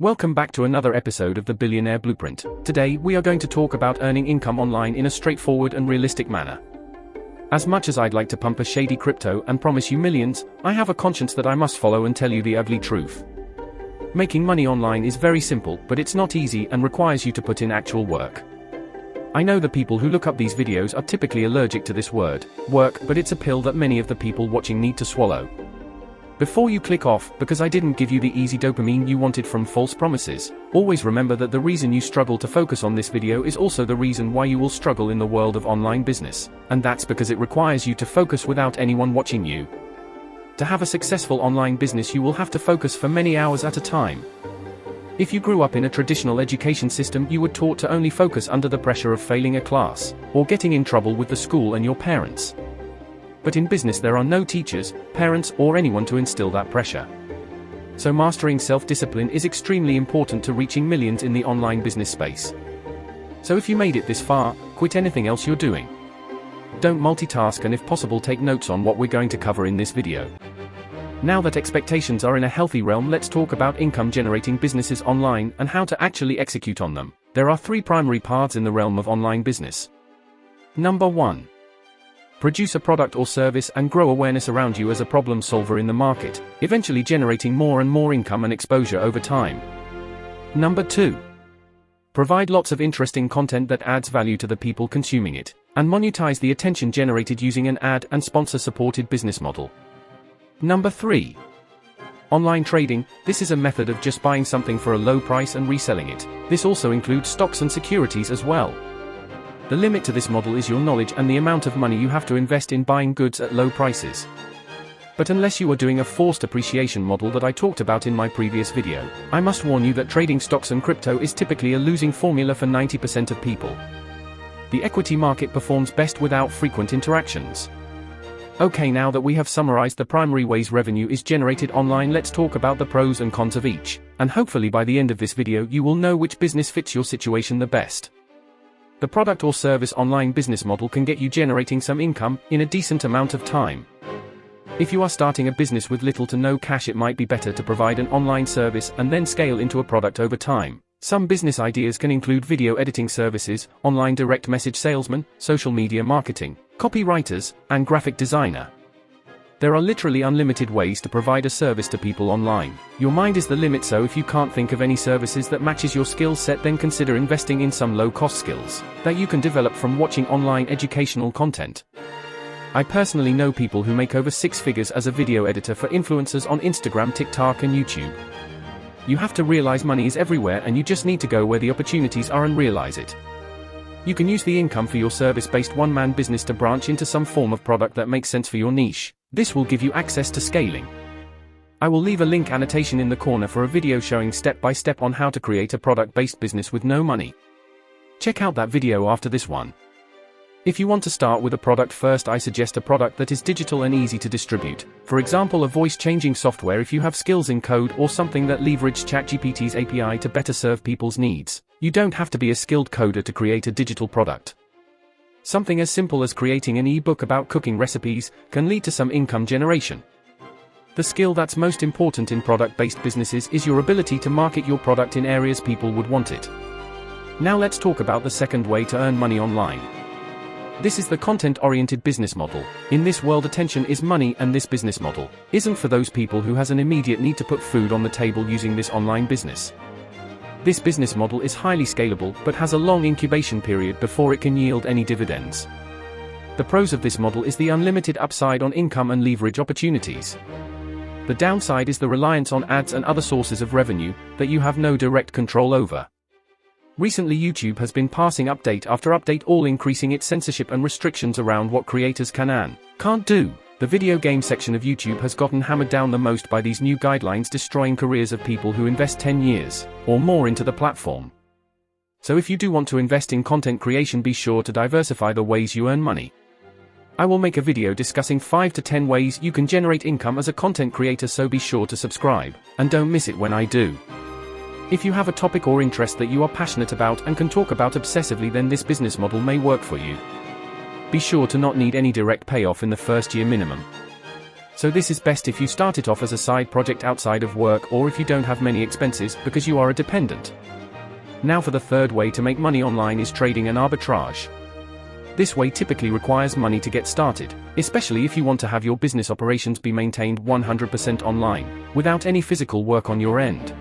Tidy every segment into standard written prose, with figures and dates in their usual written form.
Welcome back to another episode of the Billionaire Blueprint. Today, we are going to talk about earning income online in a straightforward and realistic manner. As much as I'd like to pump a shady crypto and promise you millions, I have a conscience that I must follow and tell you the ugly truth. Making money online is very simple, but it's not easy and requires you to put in actual work. I know the people who look up these videos are typically allergic to this word, work, but it's a pill that many of the people watching need to swallow. Before you click off, because I didn't give you the easy dopamine you wanted from false promises, always remember that the reason you struggle to focus on this video is also the reason why you will struggle in the world of online business, and that's because it requires you to focus without anyone watching you. To have a successful online business, you will have to focus for many hours at a time. If you grew up in a traditional education system, you were taught to only focus under the pressure of failing a class, or getting in trouble with the school and your parents. But in business there are no teachers, parents, or anyone to instill that pressure. So mastering self-discipline is extremely important to reaching millions in the online business space. So if you made it this far, quit anything else you're doing. Don't multitask, and if possible take notes on what we're going to cover in this video. Now that expectations are in a healthy realm, let's talk about income-generating businesses online and how to actually execute on them. There are three primary paths in the realm of online business. Number 1. Produce a product or service and grow awareness around you as a problem solver in the market, eventually generating more and more income and exposure over time. Number 2. Provide lots of interesting content that adds value to the people consuming it, and monetize the attention generated using an ad and sponsor-supported business model. Number 3. Online trading. This is a method of just buying something for a low price and reselling it. This also includes stocks and securities as well. The limit to this model is your knowledge and the amount of money you have to invest in buying goods at low prices. But unless you are doing a forced appreciation model that I talked about in my previous video, I must warn you that trading stocks and crypto is typically a losing formula for 90% of people. The equity market performs best without frequent interactions. Okay, now that we have summarized the primary ways revenue is generated online, let's talk about the pros and cons of each, and hopefully by the end of this video you will know which business fits your situation the best. The product or service online business model can get you generating some income in a decent amount of time. If you are starting a business with little to no cash, it might be better to provide an online service and then scale into a product over time. Some business ideas can include video editing services, online direct message salesman, social media marketing, copywriters, and graphic designer. There are literally unlimited ways to provide a service to people online. Your mind is the limit, so if you can't think of any services that matches your skill set, then consider investing in some low-cost skills that you can develop from watching online educational content. I personally know people who make over 6 figures as a video editor for influencers on Instagram, TikTok, and YouTube. You have to realize money is everywhere, and you just need to go where the opportunities are and realize it. You can use the income for your service-based one-man business to branch into some form of product that makes sense for your niche. This will give you access to scaling. I will leave a link annotation in the corner for a video showing step-by-step on how to create a product-based business with no money. Check out that video after this one. If you want to start with a product first, I suggest a product that is digital and easy to distribute. For example, a voice-changing software if you have skills in code, or something that leverages ChatGPT's API to better serve people's needs. You don't have to be a skilled coder to create a digital product. Something as simple as creating an e-book about cooking recipes can lead to some income generation. The skill that's most important in product-based businesses is your ability to market your product in areas people would want it. Now let's talk about the second way to earn money online. This is the content-oriented business model. In this world, attention is money, and this business model isn't for those people who has an immediate need to put food on the table using this online business. This business model is highly scalable, but has a long incubation period before it can yield any dividends. The pros of this model is the unlimited upside on income and leverage opportunities. The downside is the reliance on ads and other sources of revenue that you have no direct control over. Recently, YouTube has been passing update after update, all increasing its censorship and restrictions around what creators can and can't do. The video game section of YouTube has gotten hammered down the most by these new guidelines, destroying careers of people who invest 10 years or more into the platform. So if you do want to invest in content creation, be sure to diversify the ways you earn money. I will make a video discussing 5 to 10 ways you can generate income as a content creator, so be sure to subscribe, and don't miss it when I do. If you have a topic or interest that you are passionate about and can talk about obsessively, then this business model may work for you. Be sure to not need any direct payoff in the first year minimum. So this is best if you start it off as a side project outside of work, or if you don't have many expenses because you are a dependent. Now for the third way to make money online is trading and arbitrage. This way typically requires money to get started, especially if you want to have your business operations be maintained 100% online, without any physical work on your end.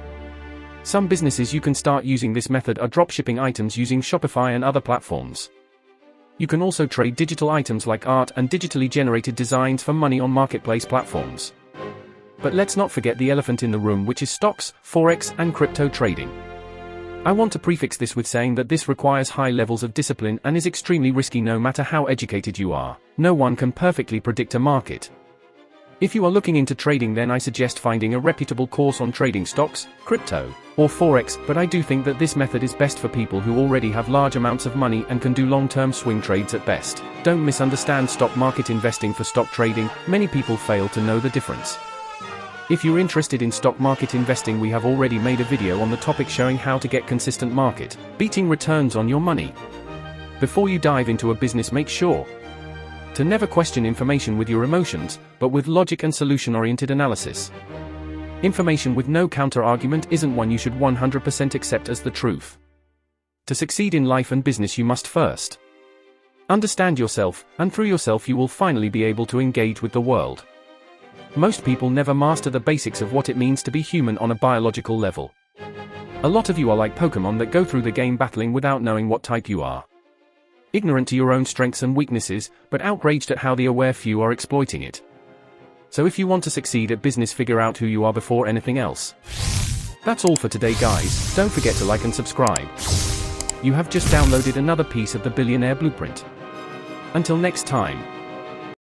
Some businesses you can start using this method are dropshipping items using Shopify and other platforms. You can also trade digital items like art and digitally generated designs for money on marketplace platforms. But let's not forget the elephant in the room, which is stocks, forex, and crypto trading. I want to prefix this with saying that this requires high levels of discipline and is extremely risky no matter how educated you are. No one can perfectly predict a market. If you are looking into trading, then I suggest finding a reputable course on trading stocks, crypto, or forex, but I do think that this method is best for people who already have large amounts of money and can do long-term swing trades at best. Don't misunderstand stock market investing for stock trading. Many people fail to know the difference. If you're interested in stock market investing, we have already made a video on the topic showing how to get consistent market beating returns on your money. Before you dive into a business, make sure to never question information with your emotions, but with logic and solution-oriented analysis. Information with no counter-argument isn't one you should 100% accept as the truth. To succeed in life and business, you must first understand yourself, and through yourself you will finally be able to engage with the world. Most people never master the basics of what it means to be human on a biological level. A lot of you are like Pokemon that go through the game battling without knowing what type you are. Ignorant to your own strengths and weaknesses, but outraged at how the aware few are exploiting it. So if you want to succeed at business, figure out who you are before anything else. That's all for today, guys. Don't forget to like and subscribe. You have just downloaded another piece of the Billionaire Blueprint. Until next time.